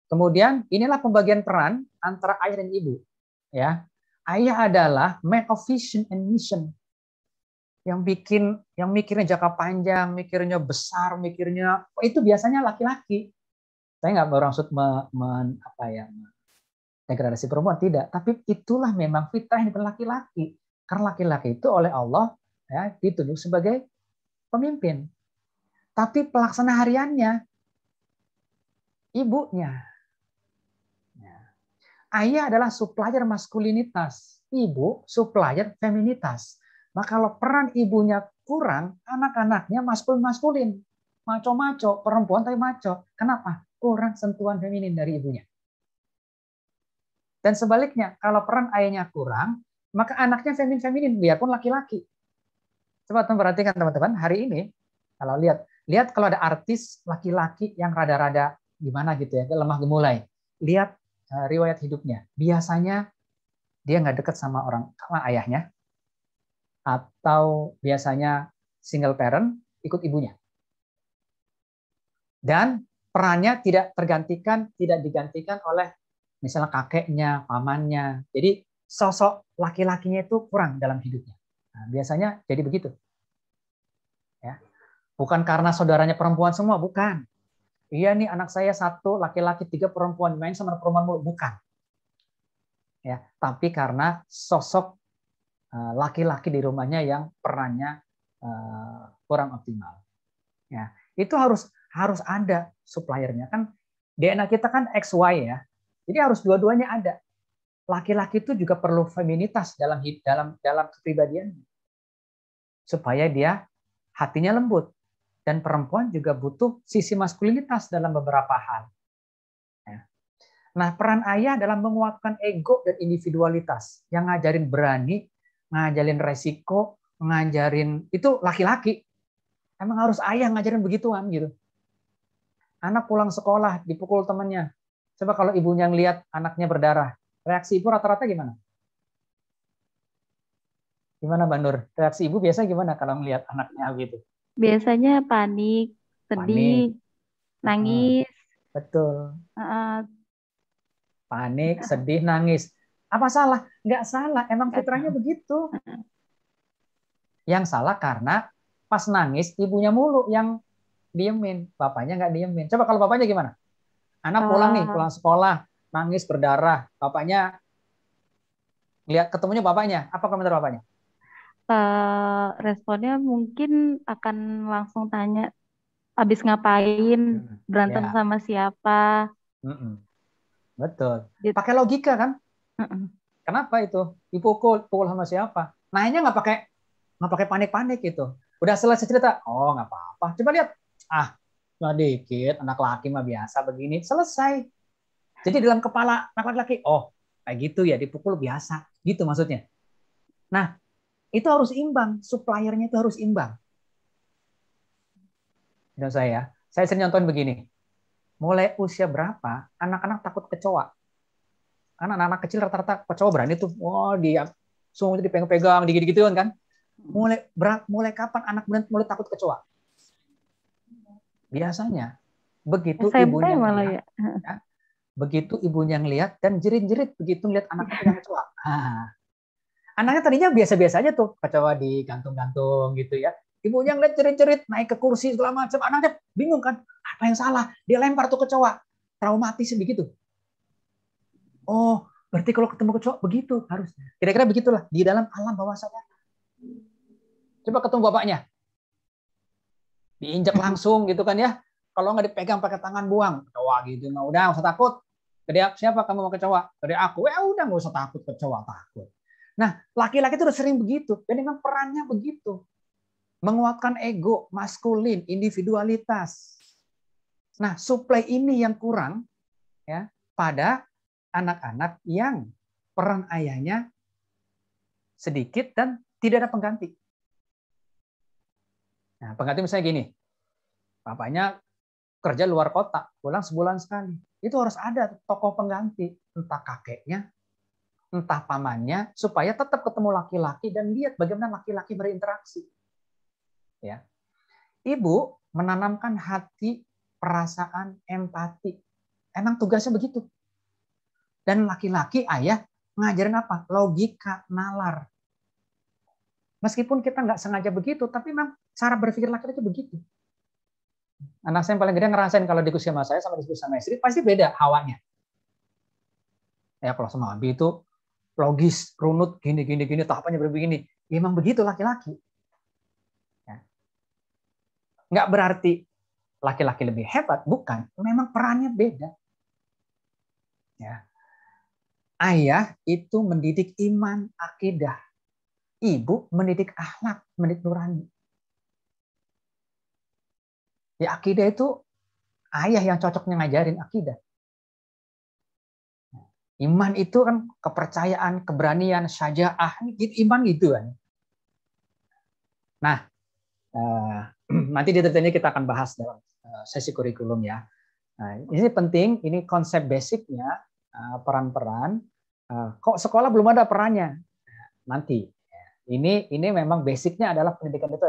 Kemudian inilah pembagian peran antara ayah dan ibu. Ya, ayah adalah man of vision and mission, yang mikirnya jangka panjang, mikirnya besar, mikirnya itu biasanya laki-laki. Saya nggak bermaksud degradasi perempuan, tidak. Tapi itulah memang fitrah yang laki-laki. Karena laki-laki itu oleh Allah ya ditunjuk sebagai pemimpin. Tapi pelaksana hariannya ibunya. Ayah adalah supplier maskulinitas, ibu supplier feminitas. Nah, kalau peran ibunya kurang, anak-anaknya maskulin, maco-maco, perempuan tapi maco. Kenapa? Kurang sentuhan feminin dari ibunya. Dan sebaliknya, kalau peran ayahnya kurang, maka anaknya feminin, biarpun laki-laki. Coba teman perhatikan teman-teman, hari ini kalau lihat kalau ada artis laki-laki yang rada-rada gimana gitu ya, lemah gemulai. Lihat riwayat hidupnya. Biasanya dia nggak dekat sama ayahnya, atau biasanya single parent ikut ibunya. Dan perannya tidak digantikan oleh misalnya kakeknya, pamannya. Jadi sosok laki-lakinya itu kurang dalam hidupnya. Nah, biasanya jadi begitu. Ya. Bukan karena saudaranya perempuan semua, bukan. Iya nih anak saya 1 laki-laki 3 perempuan, main sama perempuan mulu, bukan. Ya, tapi karena sosok laki-laki di rumahnya yang perannya kurang optimal. Ya, itu harus ada suppliernya kan. DNA kita kan XY ya. Jadi harus dua-duanya ada. Laki-laki itu juga perlu feminitas dalam kepribadiannya. Supaya dia hatinya lembut. Dan perempuan juga butuh sisi maskulinitas dalam beberapa hal. Nah, peran ayah dalam menguatkan ego dan individualitas, yang ngajarin berani, ngajarin resiko, ngajarin itu laki-laki. Emang harus ayah ngajarin begituan gitu. Anak pulang sekolah dipukul temannya. Coba kalau ibunya ngelihat anaknya berdarah, reaksi ibu rata-rata gimana? Gimana Mbak Nur? Reaksi ibu biasa gimana kalau ngelihat anaknya gitu? Biasanya panik, Panik. sedih, nangis. Betul. Uh, Panik, sedih, nangis. Apa salah? Nggak salah. Emang fitrahnya begitu. Yang salah karena pas nangis ibunya mulu yang diemin, bapaknya nggak diemin. Coba kalau bapaknya gimana? Anak pulang nih, pulang sekolah, nangis berdarah, bapaknya lihat ketemunya bapaknya, apa komentar bapaknya? Responnya mungkin akan langsung tanya, habis ngapain, berantem Ya, sama siapa. betul. Gitu. Pakai logika kan? Kenapa itu? Dipukul sama siapa? Nanya nggak pakai panik-panik gitu. Udah selesai cerita, oh nggak apa-apa. Coba lihat, cuma dikit, anak laki mah biasa begini, selesai. Jadi dalam kepala anak laki-laki, oh kayak gitu ya, dipukul biasa, gitu maksudnya. Nah, itu harus imbang, suppliernya itu harus imbang. Dan saya sering nyontohin begini, mulai usia berapa anak-anak takut kecoa? Karena anak-anak kecil rata-rata kecoa berani tuh, wah dia semua itu dipegang-pegang, digigit-gituan kan. Mulai kapan anak mulai takut kecoa? Biasanya begitu SMP ibunya malah ngeliat, ya. ya, begitu ibunya ngeliat dan jerit-jerit begitu ngeliat anaknya pegang kecoa. Anaknya tadinya biasa-biasa aja tuh, kecoa digantung-gantung gitu ya. Ibunya ngeliat jerit-jerit, naik ke kursi segala macam. Anaknya bingung kan, apa yang salah? Dia lempar tuh kecoa, traumatis begitu. Oh, berarti kalau ketemu kecoa begitu harusnya. Kira-kira begitulah di dalam alam bawah sadar. Coba ketemu bapaknya, diinjak langsung gitu kan ya. Kalau nggak dipegang pakai tangan buang, kecoa gitu. Nah, udah nggak usah takut. Kedek siapa kamu mau kecoa? Kedek aku. Ya udah nggak usah takut kecoa takut. Nah, laki-laki itu udah sering begitu. Dan memang perannya begitu. Menguatkan ego, maskulin, individualitas. Nah, supply ini yang kurang ya pada anak-anak yang peran ayahnya sedikit dan tidak ada pengganti. Nah, pengganti misalnya gini, bapaknya kerja luar kota, pulang sebulan sekali. Itu harus ada tokoh pengganti, entah kakeknya, entah pamannya, supaya tetap ketemu laki-laki dan lihat bagaimana laki-laki berinteraksi. Ya. Ibu menanamkan hati, perasaan, empati Emang tugasnya begitu. Dan laki-laki, ayah, ngajarin apa? Logika, nalar. Meskipun kita nggak sengaja begitu, tapi memang cara berpikir laki-laki itu begitu. Anak saya yang paling gede ngerasain kalau diskusi sama saya, sama diskusi sama istri, pasti beda hawanya. Ya kalau sama Abi itu logis, runut, gini, tahapannya begini. Ya, emang begitu laki-laki. Ya. Nggak berarti laki-laki lebih hebat, bukan. Memang perannya beda. Ya. Ayah itu mendidik iman, akidah. Ibu mendidik akhlak, mendidik nurani. Ya akidah itu ayah yang cocoknya ngajarin akidah. Iman itu kan kepercayaan, keberanian, syaja'ah, iman gitu kan. Nah, nanti detailnya kita akan bahas dalam sesi kurikulum ya. Nah, ini penting, ini konsep basicnya, peran-peran. Kok sekolah belum ada perannya? Nanti. Ini memang basicnya adalah pendidikan itu